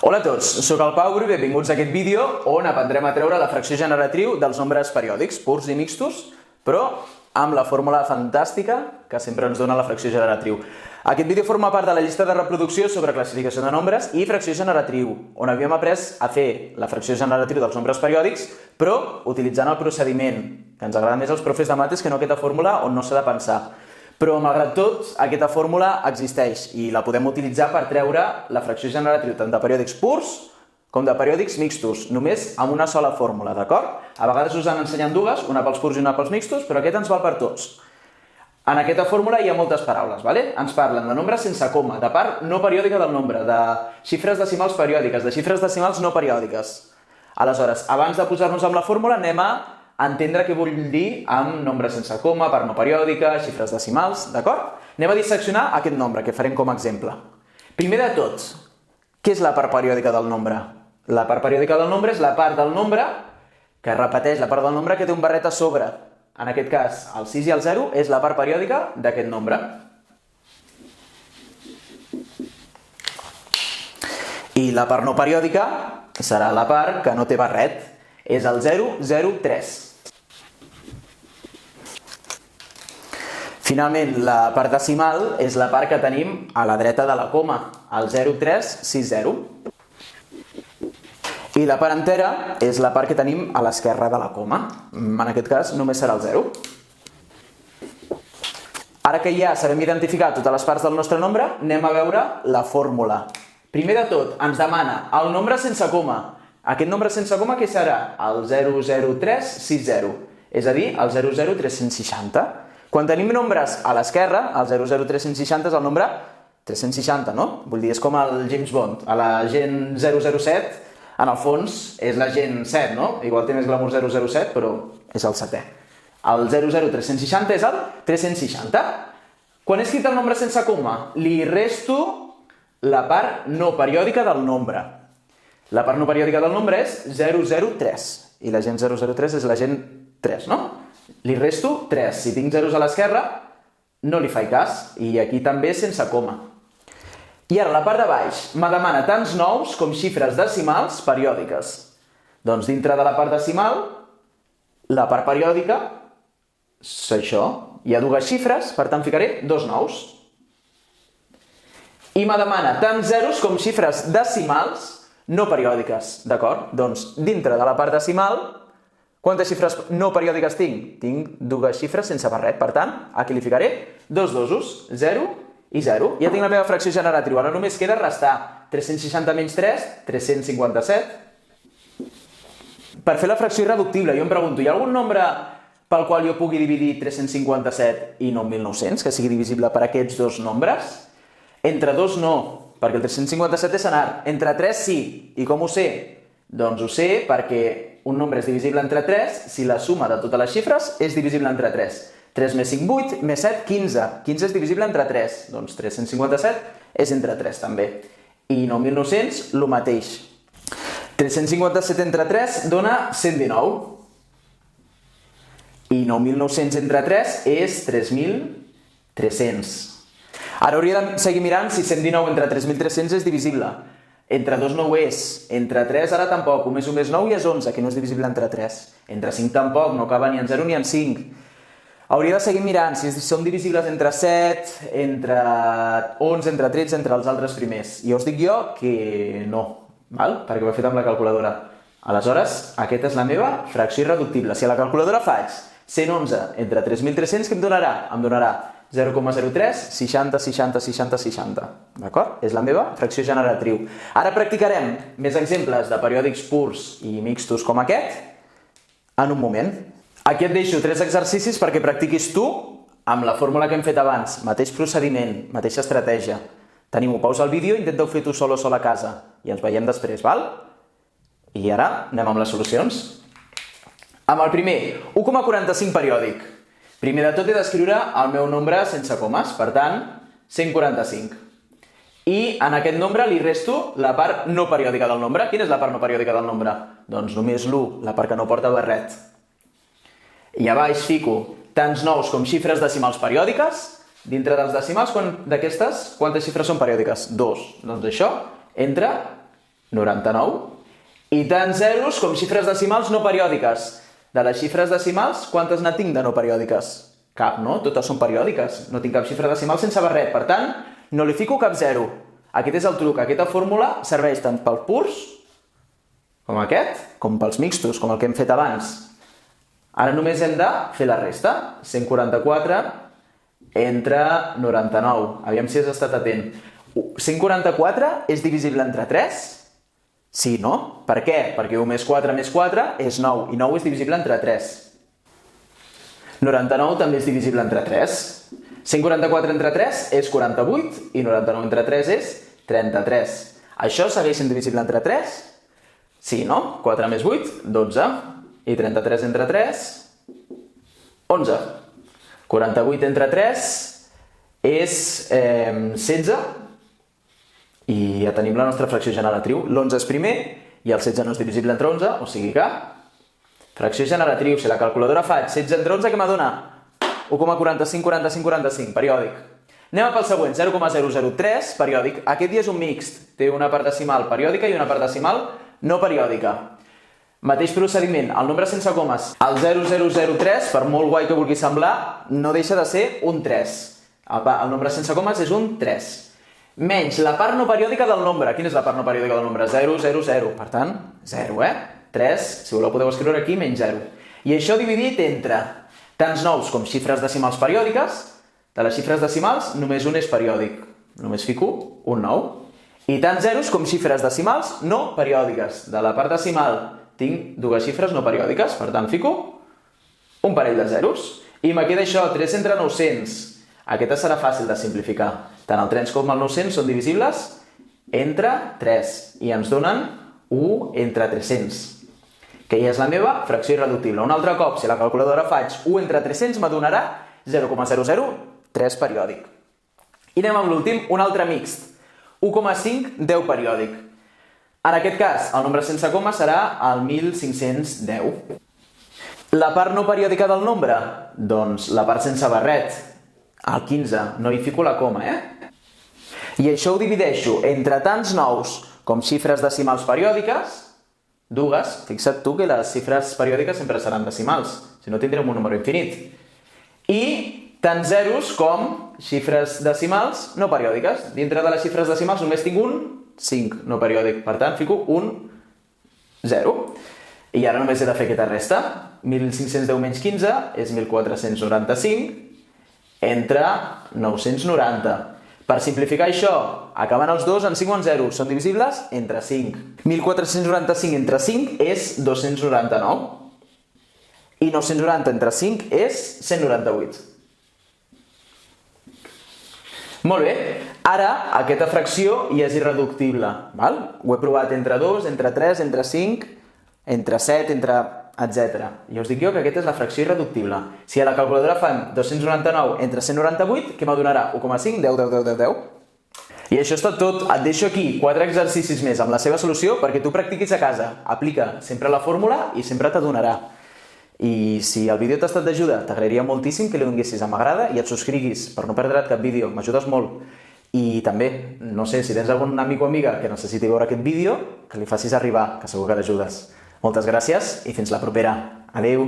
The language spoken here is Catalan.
Hola a tots, soc el Pau i benvinguts a aquest vídeo on aprendrem a treure la fracció generatriu dels nombres periòdics, purs i mixtos, però amb la fórmula fantàstica que sempre ens dona la fracció generatriu. Aquest vídeo forma part de la llista de reproducció sobre classificació de nombres i fracció generatriu, on havíem après a fer la fracció generatriu dels nombres periòdics, però utilitzant el procediment, que ens agrada més als profes de mates que no aquesta fórmula on no s'ha de pensar. Però, malgrat tot, aquesta fórmula existeix i la podem utilitzar per treure la fracció generatriu tant de periòdics purs com de periòdics mixtos, només amb una sola fórmula, d'acord? A vegades us han ensenyat dues, una pels purs i una pels mixtos, però aquest ens val per tots. En aquesta fórmula hi ha moltes paraules, ¿vale? Ens parlen de nombres sense coma, de part no periòdica del nombre, de xifres decimals periòdiques, de xifres decimals no periòdiques. Aleshores, abans de posar-nos amb la fórmula, anem a entendre què vull dir amb nombres sense coma, part no periòdica, xifres decimals, d'acord? Anem a disseccionar aquest nombre, que farem com a exemple. Primer de tot, què és la part periòdica del nombre? La part periòdica del nombre és la part del nombre que repeteix, la part del nombre que té un barret a sobre. En aquest cas, el 6 i el 0 és la part periòdica d'aquest nombre. I la part no periòdica serà la part que no té barret. És el 0, 0, 3. Finalment, la part decimal és la part que tenim a la dreta de la coma, el 0, 3, 6, 0. I la part entera és la part que tenim a l'esquerra de la coma. En aquest cas, només serà el 0. Ara que ja sabem identificar totes les parts del nostre nombre, anem a veure la fórmula. Primer de tot, ens demana el nombre sense coma. Aquest nombre sense coma què serà? El 00360, és a dir, el 00360. Quan tenim nombres a l'esquerra, el 00360 és el nombre 360, no? Vull dir, és com el James Bond. A la gent 007, en el fons, és la gent 7, no? Igual té més glamour 007, però és el 7è. El 00360 és el 360. Quan he escrit el nombre sense coma, li resto la part no periòdica del nombre. La part no periòdica del nombre és 003, i la gent 003 és la gent 3, no? Li resto 3. Si tinc zeros a l'esquerra, no li faig cas, i aquí també sense coma. I ara, la part de baix, me demana tants nous com xifres decimals periòdiques. Doncs dintre de la part decimal, la part periòdica és això. Hi ha dues xifres, per tant ficaré dos nous. I me demana tants zeros com xifres decimals no periòdiques, d'acord? Doncs, dintre de la part decimal, quantes xifres no periòdiques tinc? Tinc dues xifres sense barret, per tant, aquí li ficaré dos dosos, 0 i 0. Ja tinc la meva fracció generatriu, ara només queda restar 360 menys 3, 357. Per fer la fracció irreductible, jo em pregunto, hi ha algun nombre pel qual jo pugui dividir 357 i no 1.900, que sigui divisible per aquests dos nombres? Entre dos no, perquè el 357 és senar. Entre 3 sí. I com ho sé? Doncs ho sé perquè un nombre és divisible entre 3 si la suma de totes les xifres és divisible entre 3. 3 més 5, 8, més 7, 15. 15 és divisible entre 3. Doncs 357 és entre 3 també. I 9.900, el mateix. 357 entre 3 dona 119. I 9.900 entre 3 és 3.300. Ara hauria de seguir mirant si 119 entre 3.300 és divisible. Entre 2 no ho és. Entre 3 ara tampoc. 1 més 1 més 9 i és 11, que no és divisible entre 3. Entre 5 tampoc, no acaba ni en 0 ni en 5. Hauria de seguir mirant si són divisibles entre 7, entre 11, entre 13, entre els altres primers. I us dic jo que no, val? Perquè ho he fet amb la calculadora. Aleshores, aquesta és la meva fracció irreductible. Si a la calculadora faig 111 entre 3.300, què em donarà? Em donarà 0,03, 60, 60, 60, 60. D'acord? És la meva fracció generatriu. Ara practicarem més exemples de periòdics purs i mixtos com aquest en un moment. Aquí et deixo 3 exercicis perquè practiquis tu amb la fórmula que hem fet abans. Mateix procediment, mateixa estratègia. Teniu, pausa el vídeo, intenteu fer tu sol o sol a casa i ens veiem després, val? I ara anem amb les solucions. Amb el primer, 1,45 periòdic. Primer de tot he d'escriure el meu nombre sense comes, per tant, 145. I en aquest nombre li resto la part no periòdica del nombre. Quina és la part no periòdica del nombre? Doncs només l'1, la part que no porta barret. I a baix fico tants nous com xifres decimals periòdiques. Dintre dels decimals d'aquestes, quantes xifres són periòdiques? 2. Doncs això entra 99. I tants zeros com xifres decimals no periòdiques. De les xifres decimals, quantes ne tinc de no periòdiques? Cap, no? Totes són periòdiques. No tinc cap xifra decimal sense barret. Per tant, no li fico cap zero. Aquest és el truc. Aquesta fórmula serveix tant pels purs, com aquest, com pels mixtos, com el que hem fet abans. Ara només hem de fer la resta. 144 entre 99. Aviam si has estat atent. 144 és divisible entre 3? Sí, no? Per què? Perquè 1 més 4 és 9, i 9 és divisible entre 3. 99 també és divisible entre 3. 144 entre 3 és 48, i 99 entre 3 és 33. Això segueix sent divisible entre 3? Sí, no? 4 més 8, 12. I 33 entre 3, 11. 48 entre 3 és 16. I ja tenim la nostra fracció generatriu. L'11 és primer i el 16 no és divisible entre 11, o sigui que... Fracció generatriu, si la calculadora faig 16 entre 11, què m'adona? 1,45, 45, 45, periòdic. Anem pel següent, 0,003, periòdic. Aquest dia és un mixt, té una part decimal periòdica i una part decimal no periòdica. Mateix procediment, el nombre sense comes. El 0003, per molt guai que vulgui semblar, no deixa de ser un 3. El nombre sense comes és un 3. Menys la part no periòdica del nombre. Quina és la part no periòdica del nombre? 0, 0, 0. Per tant, 0, 3, si voleu podeu escriure aquí, menys 0. I això dividit entre tants nous com xifres decimals periòdiques. De les xifres decimals, només un és periòdic. Només fico un 9. I tants zeros com xifres decimals no periòdiques. De la part decimal tinc dues xifres no periòdiques, per tant fico un parell de zeros. I me queda això, 3 entre 900. Aquesta serà fàcil de simplificar. Tant el 3 com el 900 són divisibles entre 3 i ens donen 1 entre 300, que ja és la meva fracció irreductible. Un altre cop, si a la calculadora faig 1 entre 300, me donarà 0,003 periòdic. I anem amb l'últim, un altre mixt. 1,5, 10 periòdic. En aquest cas, el nombre sense coma serà el 1510. La part no periòdica del nombre? Doncs la part sense barret. El 15, no hi fico la coma, I això ho divideixo entre tants nous com xifres decimals periòdiques, dues, fixa't tu que les xifres periòdiques sempre seran decimals, si no tindrem un número infinit, i tants zeros com xifres decimals no periòdiques. Dintre de les xifres decimals només tinc un 5 no periòdic, per tant fico un 0. I ara només he de fer aquesta resta. 1510 menys 15 és 1495 entre 990. Per simplificar això, acabant els dos en 5 o en 0, són divisibles entre 5. 1495 entre 5 és 299. I 990 entre 5 és 198. Molt bé, ara aquesta fracció ja és irreductible. Ho he provat entre 2, entre 3, entre 5, entre 7, entre... etc. I us dic jo que aquesta és la fracció irreductible. Si a la calculadora fan 299 entre 198, què me donarà? 1,5, 10, 10, 10, 10, 10. I això és tot. Et deixo aquí 4 exercicis més amb la seva solució perquè tu practiquis a casa. Aplica sempre la fórmula i sempre t'adonarà. I si el vídeo t'ha estat d'ajuda, t'agrairia moltíssim que li donessis a m'agrada i et subscriguis per no perdre't cap vídeo. M'ajudes molt. I també, no sé, si tens algun amic o amiga que necessiti veure aquest vídeo, que li facis arribar, que segur que l'ajudes. Moltes gràcies i fins la propera. Adéu!